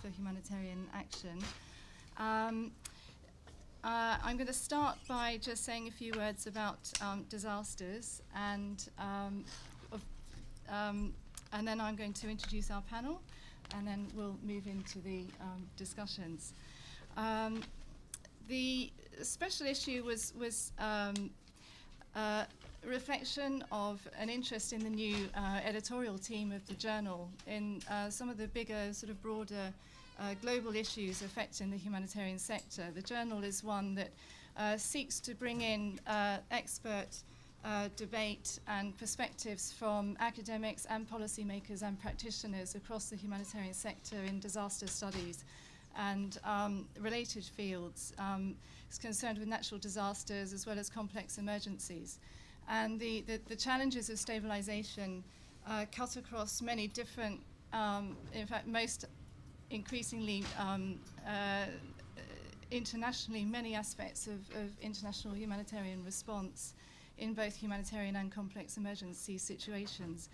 for humanitarian action. I'm going to start by just saying a few words about disasters, and then I'm going to introduce our panel, and then we'll move into the discussions. The special issue was a reflection of an interest in the new editorial team of the journal in some of the bigger, sort of broader global issues affecting the humanitarian sector. The journal is one that seeks to bring in expert debate and perspectives from academics and policymakers and practitioners across the humanitarian sector in disaster studies and related fields. It's concerned with natural disasters as well as complex emergencies. And the challenges of stabilisation cut across many different, in fact, most increasingly internationally, many aspects of international humanitarian response in both humanitarian and complex emergency situations.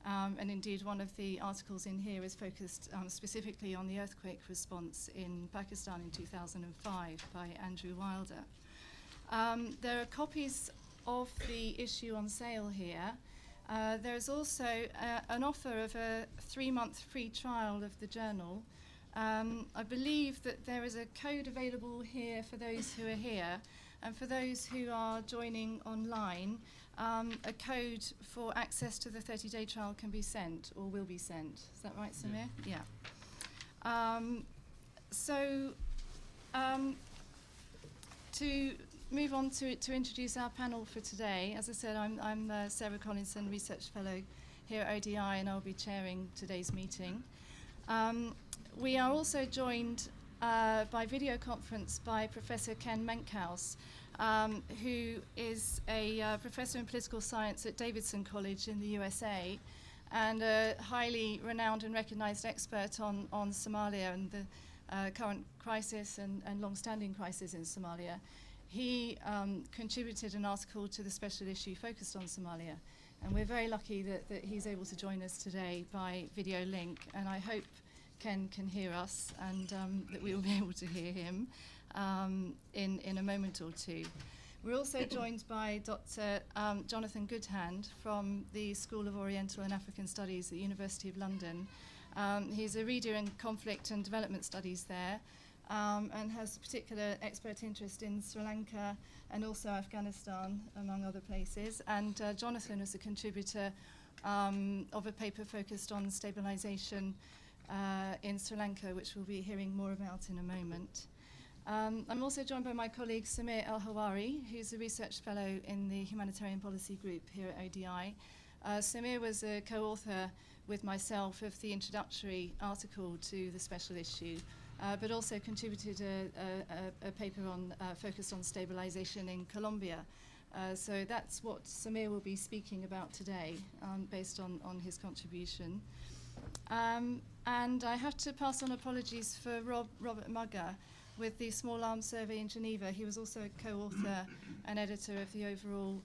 And indeed, one of the articles in here is focused specifically on the earthquake response in Pakistan in 2005 by Andrew Wilder. There are copies of the issue on sale here. There's also an offer of a 3-month free trial of the journal. I believe that there is a code available here for those who are here, and for those who are joining online, a code for access to the 30-day trial can be sent or will be sent. Is that right, Samir? Yeah. To move on to introduce our panel for today, as I said, I'm Sarah Collinson, Research Fellow here at ODI, and I'll be chairing today's meeting. We are also joined by video conference by Professor Ken Menkhaus, who is a professor in political science at Davidson College in the USA and a highly renowned and recognized expert on Somalia and the current crisis and long-standing crisis in Somalia. He contributed an article to the special issue focused on Somalia, and we're very lucky that he's able to join us today by video link, and I hope Ken can hear us and that we will be able to hear him in a moment or two. We're also joined by Dr. Jonathan Goodhand from the School of Oriental and African Studies at the University of London. He's a reader in conflict and development studies there, and has a particular expert interest in Sri Lanka and also Afghanistan, among other places. And Jonathan is a contributor of a paper focused on stabilisation in Sri Lanka, which we'll be hearing more about in a moment. I'm also joined by my colleague Samir El-Hawari, who's a research fellow in the Humanitarian Policy Group here at ODI. Samir was a co-author with myself of the introductory article to the special issue, but also contributed a paper focused on stabilisation in Colombia. So that's what Samir will be speaking about today, based on his contribution. And I have to pass on apologies for Robert Mugger with the Small Arms Survey in Geneva. He was also a co-author and editor of the overall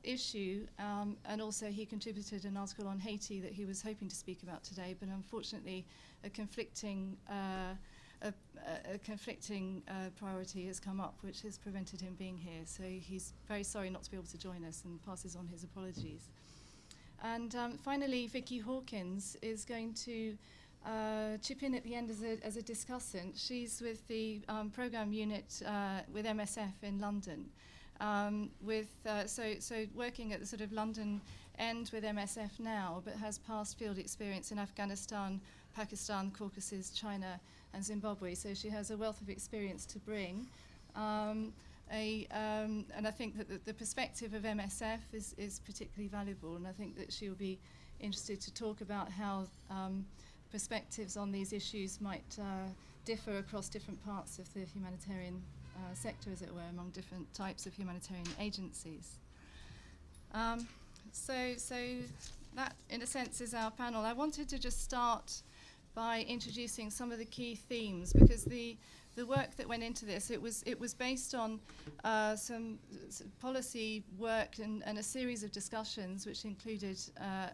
issue, and also he contributed an article on Haiti that he was hoping to speak about today, but unfortunately a conflicting priority has come up, which has prevented him being here. So he's very sorry not to be able to join us and passes on his apologies. And finally, Vicky Hawkins is going to chip in at the end as a discussant. She's with the program unit with MSF in London, so working at the sort of London end with MSF now, but has past field experience in Afghanistan, Pakistan, Caucasus, China, and Zimbabwe. So she has a wealth of experience to bring. And I think that the perspective of MSF is particularly valuable, and I think that she'll be interested to talk about how perspectives on these issues might differ across different parts of the humanitarian sector, as it were, among different types of humanitarian agencies. So that, in a sense, is our panel. I wanted to just start by introducing some of the key themes, because the work that went into this, it was based on some policy work and a series of discussions, which included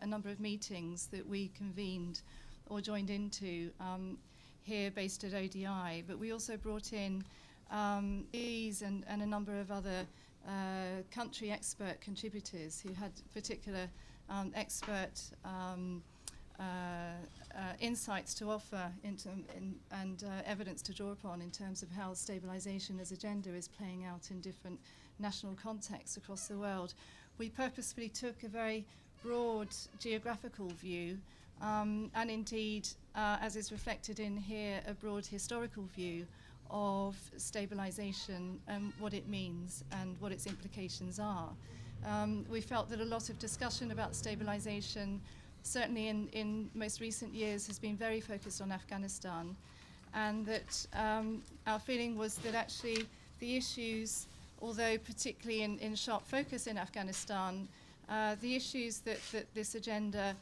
a number of meetings that we convened or joined into here based at ODI, but we also brought in these and a number of other country expert contributors who had particular expert insights to offer and evidence to draw upon in terms of how stabilisation as agenda is playing out in different national contexts across the world. We purposefully took a very broad geographical view and indeed, as is reflected in here, a broad historical view of stabilisation and what it means and what its implications are. We felt that a lot of discussion about stabilisation, certainly in most recent years, has been very focused on Afghanistan, and that our feeling was that actually the issues, although particularly in sharp focus in Afghanistan, the issues that this agenda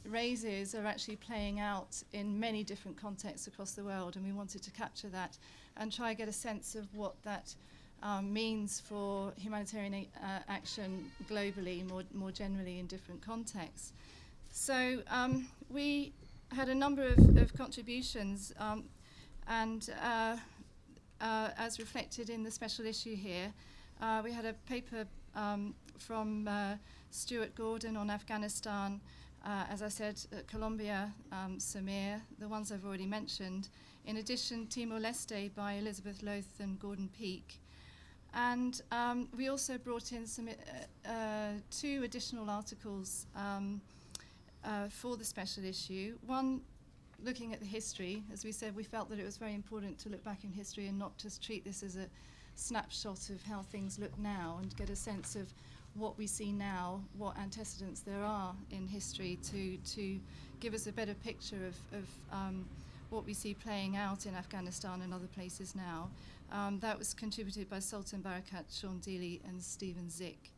raises are actually playing out in many different contexts across the world, and we wanted to capture that and try and get a sense of what that means for humanitarian action globally, more generally in different contexts. So we had a number of contributions, and as reflected in the special issue here, we had a paper from Stuart Gordon on Afghanistan, as I said, Colombia, Samir, the ones I've already mentioned. In addition, Timor-Leste by Elizabeth Loth and Gordon Peake. And we also brought in some, 2 additional articles for the special issue. One, looking at the history. As we said, we felt that it was very important to look back in history and not just treat this as a snapshot of how things look now, and get a sense of what we see now, what antecedents there are in history to give us a better picture of what we see playing out in Afghanistan and other places now. That was contributed by Sultan Barakat, Sean Deely and Stephen Zick.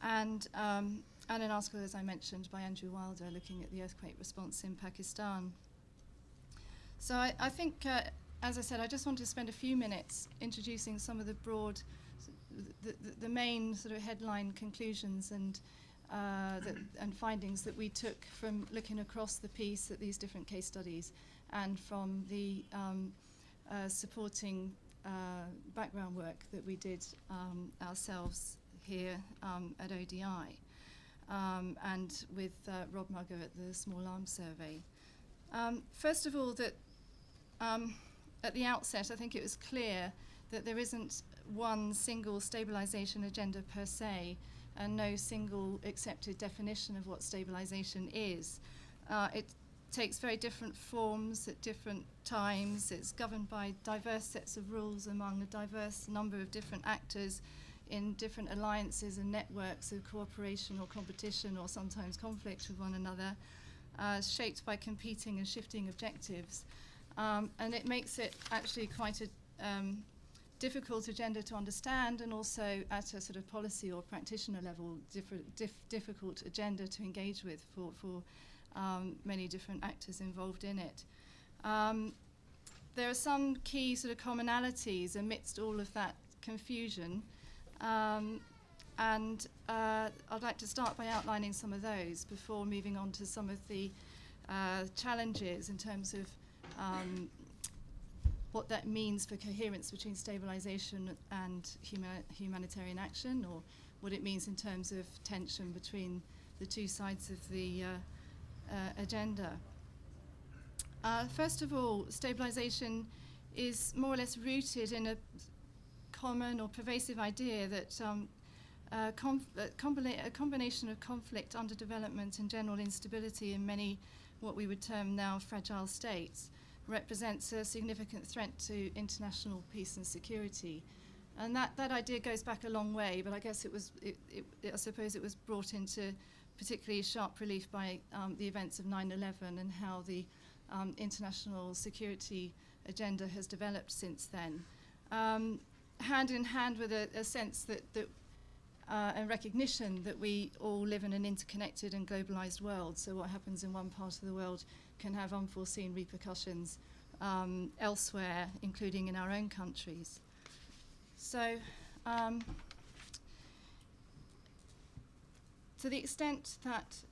And an article, as I mentioned, by Andrew Wilder looking at the earthquake response in Pakistan. So I think, as I said, I just wanted to spend a few minutes introducing some of the broad, the main sort of headline conclusions and findings that we took from looking across the piece at these different case studies, and from the supporting background work that we did ourselves here at ODI, and with Rob Mugger at the Small Arms Survey. First of all, that at the outset, I think it was clear that there isn't one single stabilisation agenda per se, and no single accepted definition of what stabilisation is. It takes very different forms at different times. It's governed by diverse sets of rules among a diverse number of different actors in different alliances and networks of cooperation or competition, or sometimes conflict with one another, shaped by competing and shifting objectives. And it makes it actually quite a difficult agenda to understand, and also at a sort of policy or practitioner level, difficult agenda to engage with for many different actors involved in it. There are some key sort of commonalities amidst all of that confusion, and I'd like to start by outlining some of those before moving on to some of the challenges in terms of what that means for coherence between stabilisation and humanitarian action, or what it means in terms of tension between the two sides of the agenda. First of all, stabilisation is more or less rooted in a common or pervasive idea that a combination of conflict, underdevelopment and general instability in many what we would term now fragile states represents a significant threat to international peace and security. And that idea goes back a long way, but I guess I suppose it was brought into particularly sharp relief by the events of 9/11 and how the international security agenda has developed since then. Hand in hand with a sense that and recognition that we all live in an interconnected and globalized world, so what happens in one part of the world can have unforeseen repercussions elsewhere, including in our own countries. So to the extent that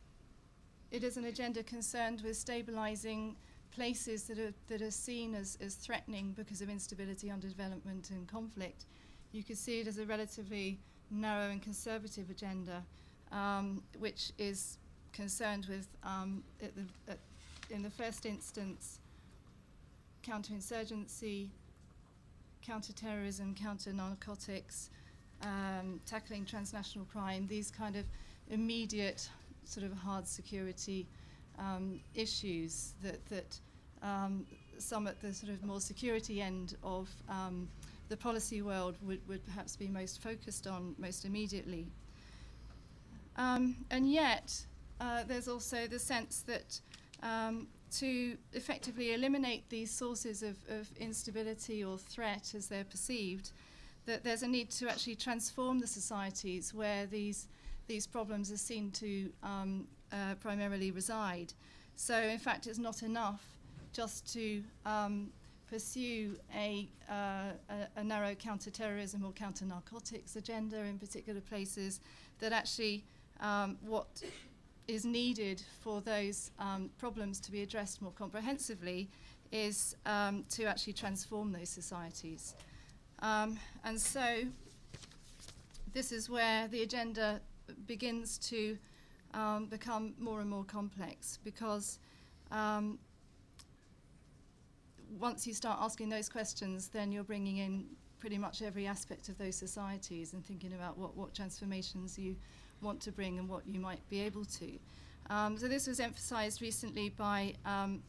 it is an agenda concerned with stabilizing places that are seen as threatening because of instability, underdevelopment and conflict, you could see it as a relatively narrow and conservative agenda, which is concerned with, in the first instance, counterinsurgency, counter-terrorism, counter-narcotics, tackling transnational crime, these kind of immediate sort of hard security issues that some at the sort of more security end of the policy world would perhaps be most focused on most immediately. And yet, there's also the sense that to effectively eliminate these sources of instability or threat as they're perceived, that there's a need to actually transform the societies where these problems are seen to primarily reside. So in fact it's not enough just to pursue a narrow counter-terrorism or counter-narcotics agenda in particular places, that actually what is needed for those problems to be addressed more comprehensively is to actually transform those societies. And so this is where the agenda begins to become more and more complex, because once you start asking those questions, then you're bringing in pretty much every aspect of those societies and thinking about what transformations you want to bring and what you might be able to. So this was emphasised recently by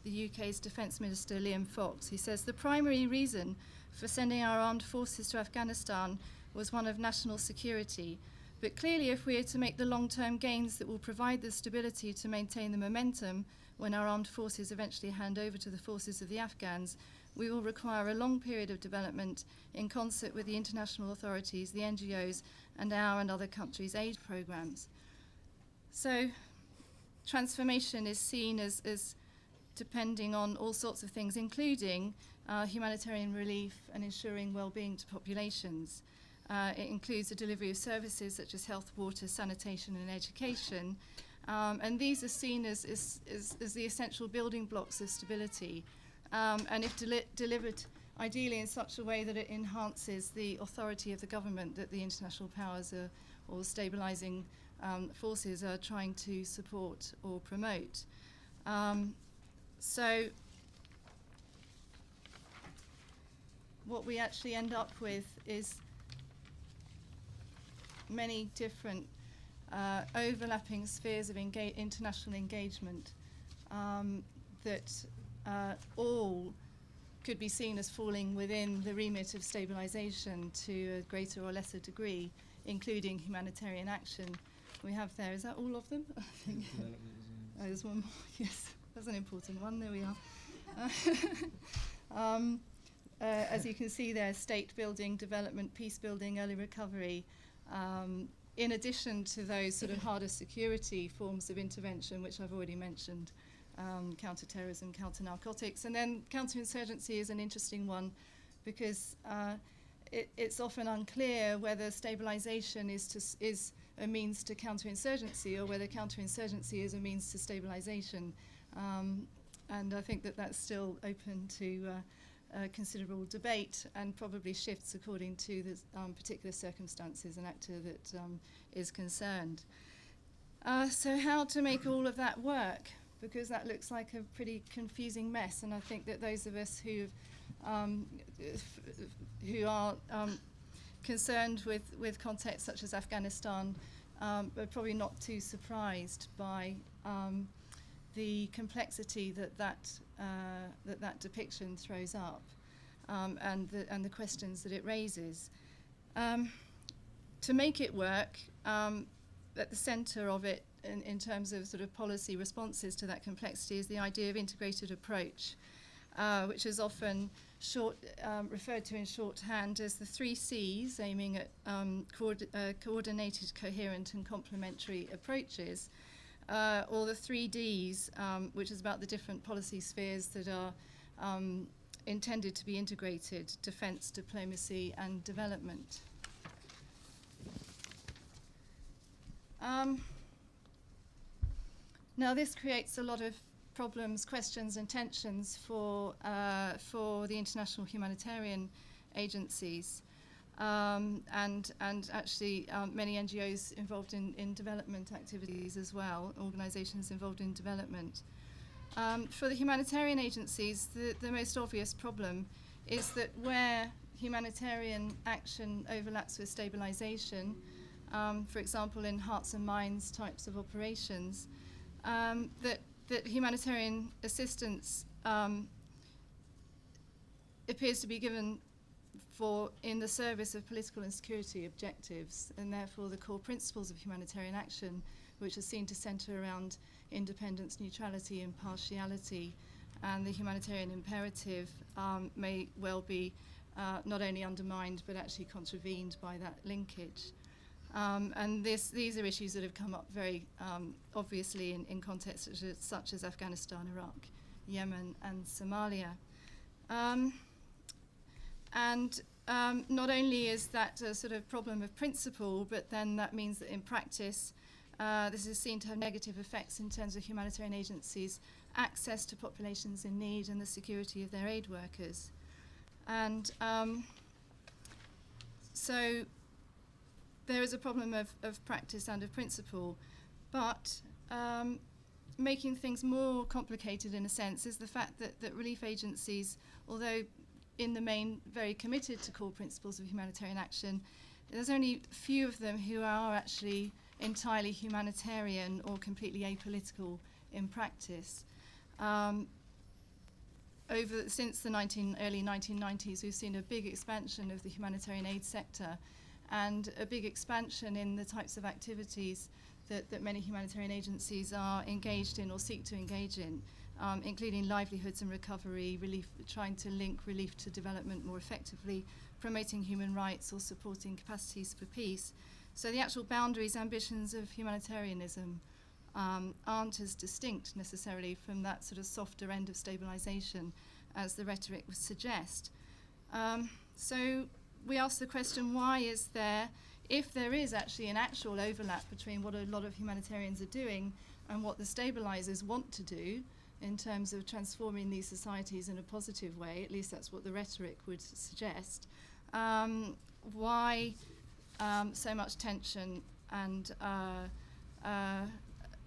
the UK's Defence Minister Liam Fox. He says the primary reason for sending our armed forces to Afghanistan was one of national security. But clearly, if we are to make the long-term gains that will provide the stability to maintain the momentum when our armed forces eventually hand over to the forces of the Afghans, we will require a long period of development in concert with the international authorities, the NGOs, and our and other countries' aid programs. So transformation is seen as depending on all sorts of things, including humanitarian relief and ensuring well-being to populations. It includes the delivery of services such as health, water, sanitation and education. And these are seen as the essential building blocks of stability. And if delivered ideally in such a way that it enhances the authority of the government that the international powers or stabilising forces are trying to support or promote. So what we actually end up with is many different overlapping spheres of international engagement that all could be seen as falling within the remit of stabilisation to a greater or lesser degree, including humanitarian action. We have there, is that all of them? I think. Oh, there's one more, yes, that's an important one, there we are. As you can see there, state building, development, peace building, early recovery, in addition to those sort of harder security forms of intervention, which I've already mentioned, counter-terrorism, counter-narcotics. And then counterinsurgency is an interesting one because it's often unclear whether stabilisation is a means to counterinsurgency or whether counterinsurgency is a means to stabilisation. And I think that that's still open to considerable debate and probably shifts according to the particular circumstances and actor that is concerned. So how to make all of that work? Because that looks like a pretty confusing mess, and I think that those of us who are concerned with contexts such as Afghanistan are probably not too surprised by the complexity that depiction throws up, and the questions that it raises. To make it work, at the centre of it, in terms of sort of policy responses to that complexity, is the idea of integrated approach, which is often referred to in shorthand as the 3 Cs, aiming at coordinated, coherent and complementary approaches, or the 3 Ds, which is about the different policy spheres that are intended to be integrated: defence, diplomacy and development. Now this creates a lot of problems, questions and tensions for the international humanitarian agencies. And actually many NGOs involved in development activities as well, organisations involved in development. For the humanitarian agencies, the most obvious problem is that where humanitarian action overlaps with stabilisation, for example in hearts and minds types of operations, that humanitarian assistance appears to be given in the service of political and security objectives, and therefore the core principles of humanitarian action, which are seen to centre around independence, neutrality, impartiality, and the humanitarian imperative may well be not only undermined but actually contravened by that linkage. And these are issues that have come up very obviously in contexts such as Afghanistan, Iraq, Yemen, and Somalia. Not only is that a sort of problem of principle, but then that means that in practice this is seen to have negative effects in terms of humanitarian agencies' access to populations in need and the security of their aid workers. And so there is a problem of practice and of principle, but making things more complicated in a sense is the fact that relief agencies, although in the main very committed to core principles of humanitarian action, there's only few of them who are actually entirely humanitarian or completely apolitical in practice. Since the early 1990s, we've seen a big expansion of the humanitarian aid sector and a big expansion in the types of activities that many humanitarian agencies are engaged in or seek to engage in, including livelihoods and recovery, relief, trying to link relief to development more effectively, promoting human rights or supporting capacities for peace. So the actual boundaries, ambitions of humanitarianism aren't as distinct necessarily from that sort of softer end of stabilisation as the rhetoric would suggest. So we ask the question, why is there, if there is actually an actual overlap between what a lot of humanitarians are doing and what the stabilisers want to do in terms of transforming these societies in a positive way, at least that's what the rhetoric would suggest, why so much tension and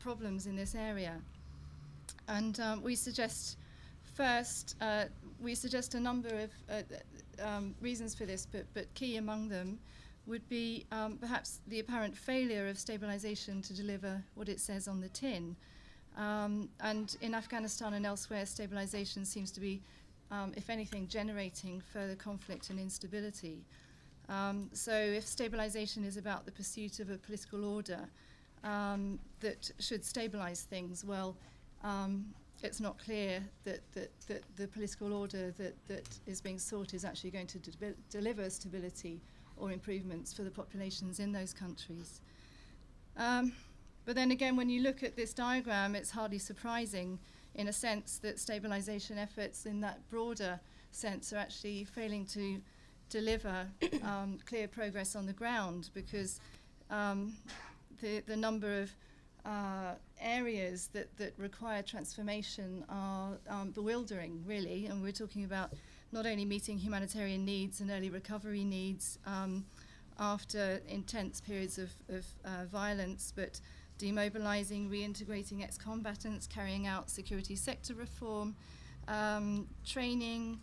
problems in this area? And we suggest first, we suggest a number of reasons for this, but key among them would be perhaps the apparent failure of stabilisation to deliver what it says on the tin. And in Afghanistan and elsewhere, stabilisation seems to be, if anything, generating further conflict and instability. So if stabilisation is about the pursuit of a political order that should stabilise things, well, it's not clear that the political order that is being sought is actually going to deliver stability or improvements for the populations in those countries. But then again, when you look at this diagram, it's hardly surprising in a sense that stabilisation efforts in that broader sense are actually failing to deliver clear progress on the ground, because the number of areas that require transformation are bewildering, really. And we're talking about not only meeting humanitarian needs and early recovery needs after intense periods of violence, but demobilising, reintegrating ex-combatants, carrying out security sector reform, training,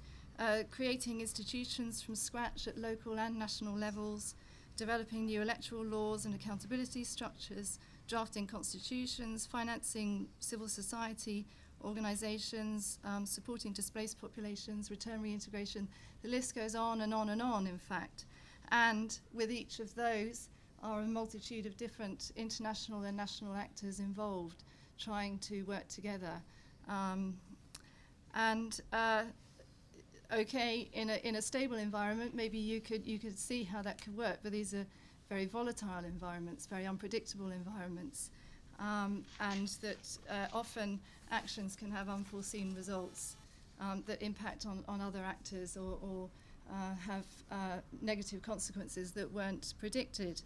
creating institutions from scratch at local and national levels, developing new electoral laws and accountability structures, drafting constitutions, financing civil society organisations, supporting displaced populations, return reintegration. The list goes on and on and on, in fact. And with each of those are a multitude of different international and national actors involved, trying to work together. Okay, in a stable environment, maybe you could see how that could work, but these are very volatile environments, very unpredictable environments, and that often actions can have unforeseen results that impact on other actors or have negative consequences that weren't predicted.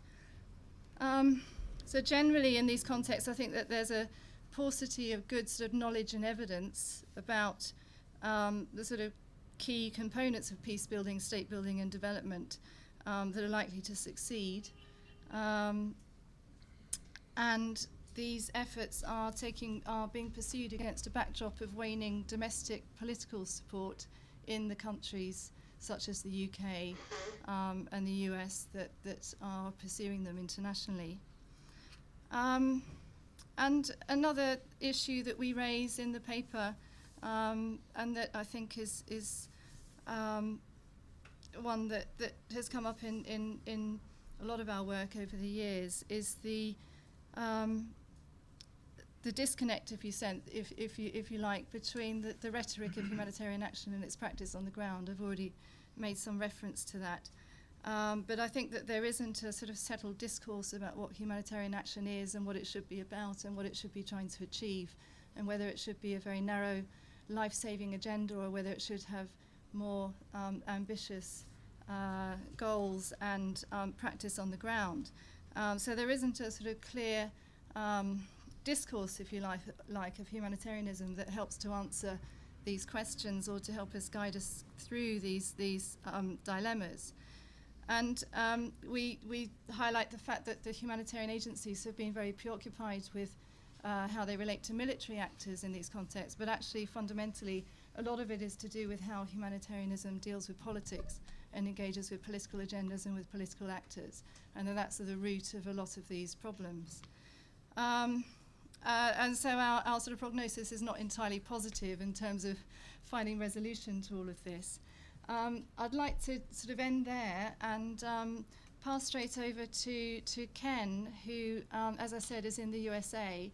So generally in these contexts, I think that there's a paucity of good sort of knowledge and evidence about the sort of key components of peace building, state building and development that are likely to succeed. And these efforts are being pursued against a backdrop of waning domestic political support in the countries such as the UK and the US that are pursuing them internationally. And another issue that we raise in the paper, and that I think is one that has come up in a lot of our work over the years, is the disconnect, if you like, between the rhetoric of humanitarian action and its practice on the ground. I've already made some reference to that. But I think that there isn't a sort of settled discourse about what humanitarian action is and what it should be about and what it should be trying to achieve, and whether it should be a very narrow life-saving agenda or whether it should have more ambitious goals and practice on the ground. So there isn't a sort of clear discourse, if you like, of humanitarianism that helps to answer these questions or to help us guide us through these dilemmas. And we highlight the fact that the humanitarian agencies have been very preoccupied with how they relate to military actors in these contexts, but actually fundamentally a lot of it is to do with how humanitarianism deals with politics and engages with political agendas and with political actors, and that's at the root of a lot of these problems. And so our sort of prognosis is not entirely positive in terms of finding resolution to all of this. I'd like to sort of end there and pass straight over to Ken, who, as I said, is in the USA